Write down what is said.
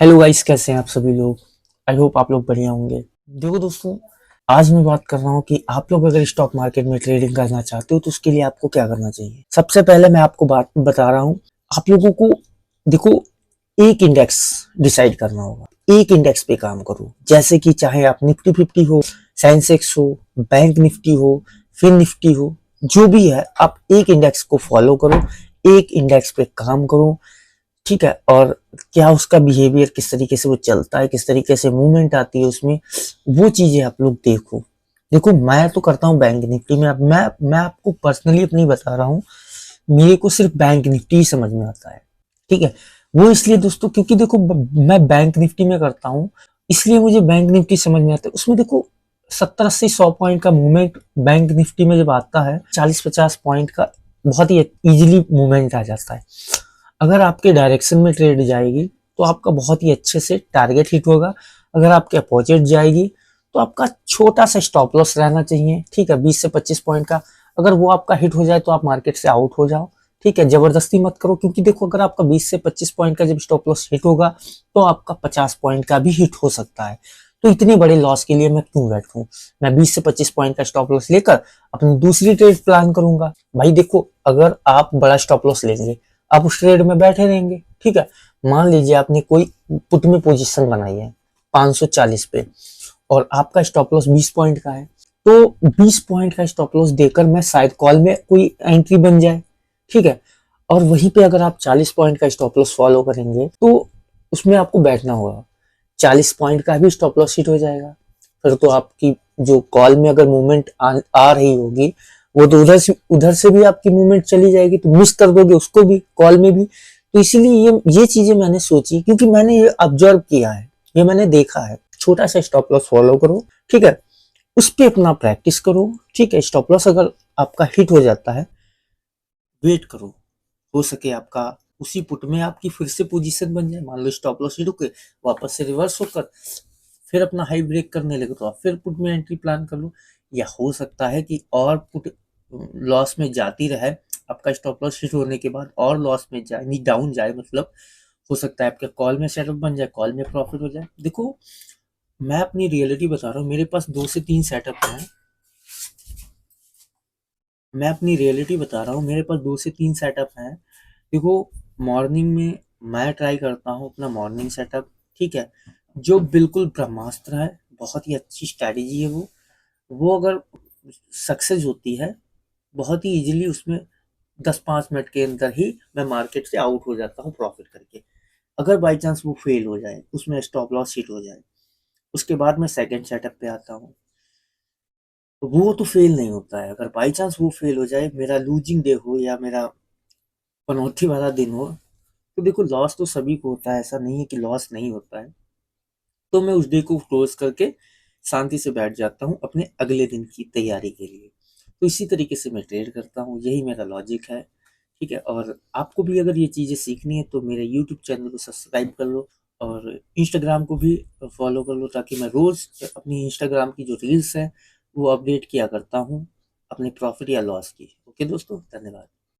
Hello guys, कैसे हैं आप सभी लोग। आई होप आप लोग बढ़िया होंगे। देखो दोस्तों, आज मैं बात कर रहा हूँ कि आप लोग अगर स्टॉक मार्केट में ट्रेडिंग करना चाहते हो तो उसके लिए आपको क्या करना चाहिए। सबसे पहले मैं आपको बात बता रहा हूँ, आप लोगों को देखो एक इंडेक्स डिसाइड करना होगा। एक इंडेक्स पे काम करो, जैसे कि चाहे आप निफ्टी 50 हो, सेंसेक्स हो, बैंक निफ्टी हो, फिन निफ्टी हो, जो भी है आप एक इंडेक्स को फॉलो करो, एक इंडेक्स पे काम करो। ठीक है। और क्या उसका बिहेवियर किस तरीके से वो चलता है, किस तरीके से मूवमेंट आती है उसमें, वो चीजें आप लोग देखो। देखो मैं तो करता हूँ बैंक निफ्टी में। अब मैं आपको पर्सनली अपनी बता रहा हूँ, मेरे को सिर्फ बैंक निफ्टी ही समझ में आता है। ठीक है। वो इसलिए दोस्तों क्योंकि देखो मैं बैंक निफ्टी में करता हूँ, इसलिए मुझे बैंक निफ्टी समझ में आता है। उसमें देखो 70 80 100 पॉइंट का मूवमेंट बैंक निफ्टी में जब आता है, 40 50 पॉइंट का बहुत ही इजीली मूवमेंट आ जाता है। अगर आपके डायरेक्शन में ट्रेड जाएगी तो आपका बहुत ही अच्छे से टारगेट हिट होगा। अगर आपके अपोजिट जाएगी तो आपका छोटा सा स्टॉप लॉस रहना चाहिए। ठीक है, 20 से 25 पॉइंट का। अगर वो आपका हिट हो जाए तो आप मार्केट से आउट हो जाओ। ठीक है, जबरदस्ती मत करो, क्योंकि देखो अगर आपका 20 से 25 पॉइंट का जब स्टॉप लॉस हिट होगा तो आपका 50 पॉइंट का भी हिट हो सकता है। तो इतने बड़े लॉस के लिए मैं क्यों बैठूं। मैं 20 से 25 पॉइंट का स्टॉप लॉस लेकर अपनी दूसरी ट्रेड प्लान करूंगा। भाई देखो, अगर आप बड़ा स्टॉप लॉस लेंगे, आप उस ट्रेड में बैठे रहेंगे। ठीक है। मान लीजिए आपने कोई पुट में पोजीशन बनाई है 540 पे, और आपका स्टॉप लॉस 20 पॉइंट का है, तो 20 पॉइंट का स्टॉप लॉस देकर मैं शायद कॉल में कोई एंट्री बन जाए। ठीक है। और वहीं पे अगर आप 40 पॉइंट का स्टॉप लॉस फॉलो करेंगे तो उसमें आपको बैठना होगा। 40 पॉइंट का भी स्टॉप लॉस हिट हो जाएगा। फिर तो आपकी जो कॉल में अगर मूवमेंट आ रही होगी, वो तो उधर से भी आपकी मूवमेंट चली जाएगी, तो मिस कर दोगे उसको भी, कॉल में भी। तो इसीलिए ये चीजें मैंने सोची, क्योंकि मैंने ये ऑब्जर्व किया है, ये मैंने देखा है। छोटा सा स्टॉप लॉस फॉलो करो। ठीक है। उस पे अपना प्रैक्टिस करो। ठीक है। स्टॉप लॉस अगर आपका हिट हो जाता है, वेट करो, हो सके आपका उसी पुट में आपकी फिर से पोजीशन बन जाए। मान लो स्टॉप लॉस हिट होके वापस से रिवर्स होकर फिर अपना हाई ब्रेक करने लगे, तो आप फिर पुट में एंट्री प्लान कर लो। या हो सकता है कि और पुट लॉस में जाती रहे, आपका स्टॉप लॉस हिट होने के बाद और लॉस में जाए, नहीं डाउन जाए मतलब। हो सकता है आपके कॉल में सेटअप बन जाए, कॉल में प्रॉफिट हो जाए। देखो मैं अपनी रियलिटी बता रहा हूँ, मेरे पास 2 से 3 सेटअप हैं। मैं अपनी रियलिटी बता रहा हूँ, मेरे पास 2 से 3 सेटअप हैं। देखो, मॉर्निंग में मैं ट्राई करता हूँ अपना मॉर्निंग सेटअप। ठीक है। जो बिल्कुल ब्रह्मास्त्र है, बहुत ही अच्छी स्ट्रैटेजी है वो अगर सक्सेस होती है, बहुत ही इजीली उसमें 10 5 मिनट के अंदर ही मैं मार्केट से आउट हो जाता हूँ प्रॉफिट करके। अगर बाई चांस वो फेल हो जाए, उसमें स्टॉप लॉस हिट हो जाए, उसके बाद मैं सेकंड सेटअप पे आता हूँ। तो वो तो फेल नहीं होता है। अगर बाई चांस वो फेल हो जाए, मेरा लूजिंग डे हो या मेरा पनौती वाला दिन हो, तो देखो लॉस तो सभी को होता है, ऐसा नहीं है कि लॉस नहीं होता है। तो मैं उस डे को क्लोज करके शांति से बैठ जाता हूँ अपने अगले दिन की तैयारी के लिए। तो इसी तरीके से मैं ट्रेड करता हूँ, यही मेरा लॉजिक है। ठीक है। और आपको भी अगर ये चीज़ें सीखनी है तो मेरे यूट्यूब चैनल को सब्सक्राइब कर लो, और इंस्टाग्राम को भी फॉलो कर लो, ताकि मैं रोज़ अपनी इंस्टाग्राम की जो रील्स हैं वो अपडेट किया करता हूँ अपने प्रॉफिट या लॉस की। ओके दोस्तों, धन्यवाद।